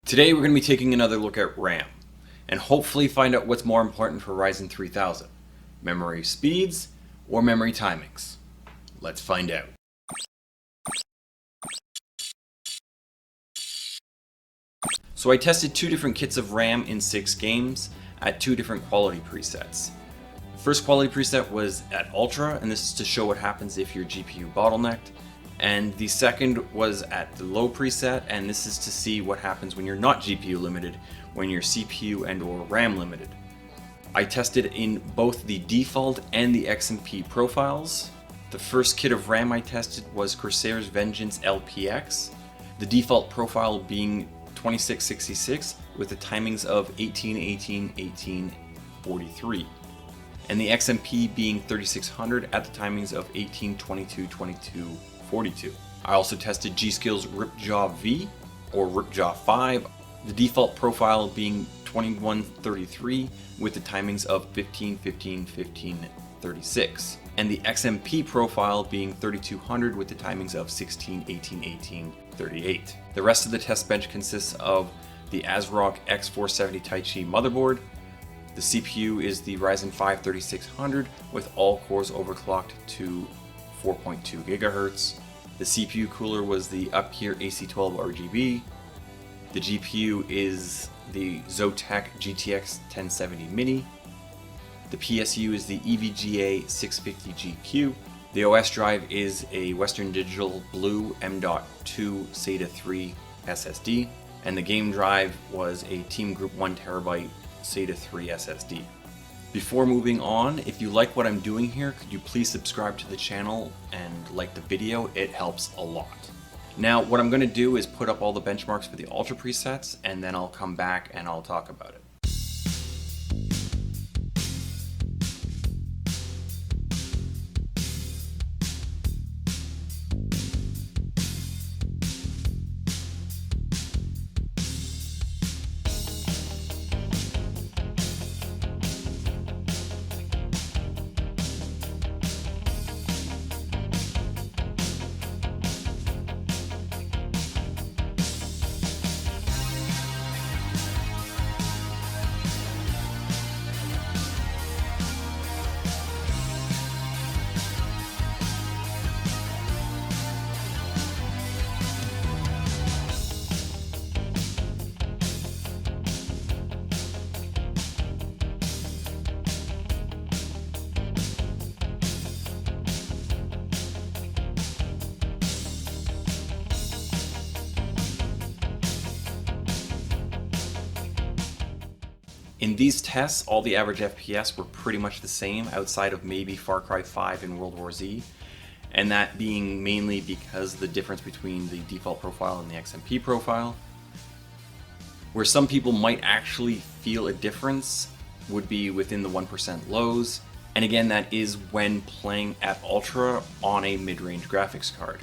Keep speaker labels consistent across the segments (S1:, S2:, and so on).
S1: Today we're going to be taking another look at RAM, and hopefully find out what's more important for Ryzen 3000, memory speeds or memory timings. Let's find out. So I tested two different kits of RAM in 6 games at two different quality presets. The first quality preset was at Ultra, and this is to show what happens if your GPU bottlenecked. And the second was at the low preset, and this is to see what happens when you're not GPU limited, when you're CPU and or RAM limited. I tested in both the default and the XMP profiles. The first kit of RAM I tested was Corsair's Vengeance LPX, the default profile being 2666 with the timings of 1818, 1843. And the XMP being 3600 at the timings of 18, 22, 22, 42. I also tested G.Skill's Ripjaw V or Ripjaw 5, the default profile being 2133 with the timings of 15, 15, 15, 36. And the XMP profile being 3200 with the timings of 16, 18, 18, 38. The rest of the test bench consists of the ASRock X470 Taichi motherboard. The CPU is the Ryzen 5 3600 with all cores overclocked to 4.2 GHz. The CPU cooler was the Uphere AC12 RGB. The GPU is the Zotec GTX 1070 Mini. The PSU is the EVGA 650GQ. The OS drive is a Western Digital Blue M.2 SATA 3 SSD. And the game drive was a Team Group 1TB SATA 3 SSD. Before moving on, if you like what I'm doing here, could you please subscribe to the channel and like the video? It helps a lot. Now, what I'm going to do is put up all the benchmarks for the Ultra presets, and then I'll come back and I'll talk about it. In these tests, all the average FPS were pretty much the same outside of maybe Far Cry 5 and World War Z, and that being mainly because the difference between the default profile and the XMP profile. Where some people might actually feel a difference would be within the 1% lows, and again that is when playing at Ultra on a mid-range graphics card.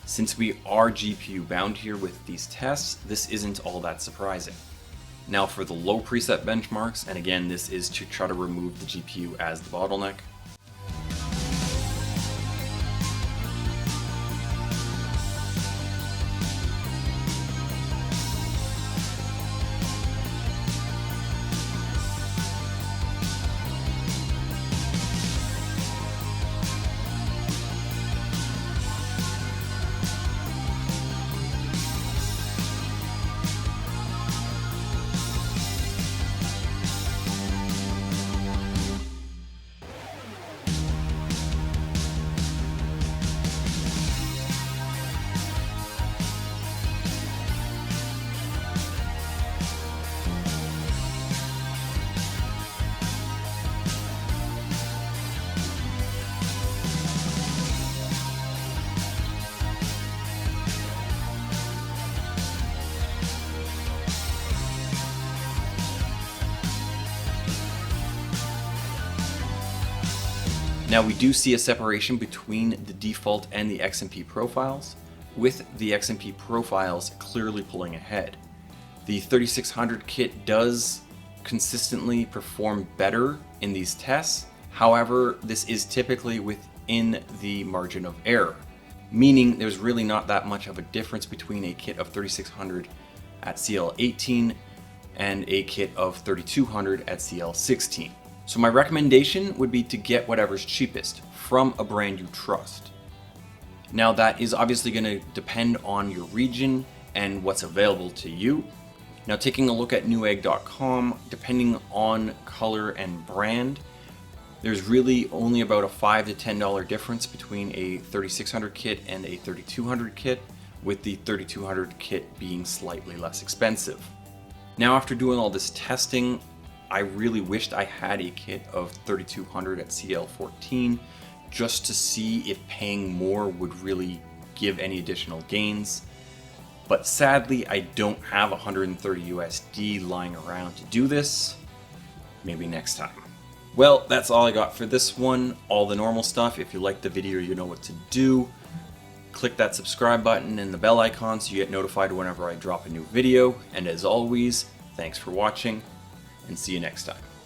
S1: Since we are GPU bound here with these tests, this isn't all that surprising. Now for the low preset benchmarks, and again this is to try to remove the GPU as the bottleneck. Now we do see a separation between the default and the XMP profiles, with the XMP profiles clearly pulling ahead. The 3600 kit does consistently perform better in these tests, however, this is typically within the margin of error, meaning there's really not that much of a difference between a kit of 3600 at CL18 and a kit of 3200 at CL16. So my recommendation would be to get whatever's cheapest from a brand you trust. Now that is obviously going to depend on your region and what's available to you. Now taking a look at Newegg.com, depending on color and brand, there's really only about a $5 to $10 difference between a 3600 kit and a 3200 kit, with the 3200 kit being slightly less expensive. Now after doing all this testing, I really wished I had a kit of 3200 at CL14 just to see if paying more would really give any additional gains. But sadly, I don't have 130 USD lying around to do this. Maybe next time. Well, that's all I got for this one. All the normal stuff. If you liked the video, you know what to do. Click that subscribe button and the bell icon so you get notified whenever I drop a new video. And as always, thanks for watching, and see you next time.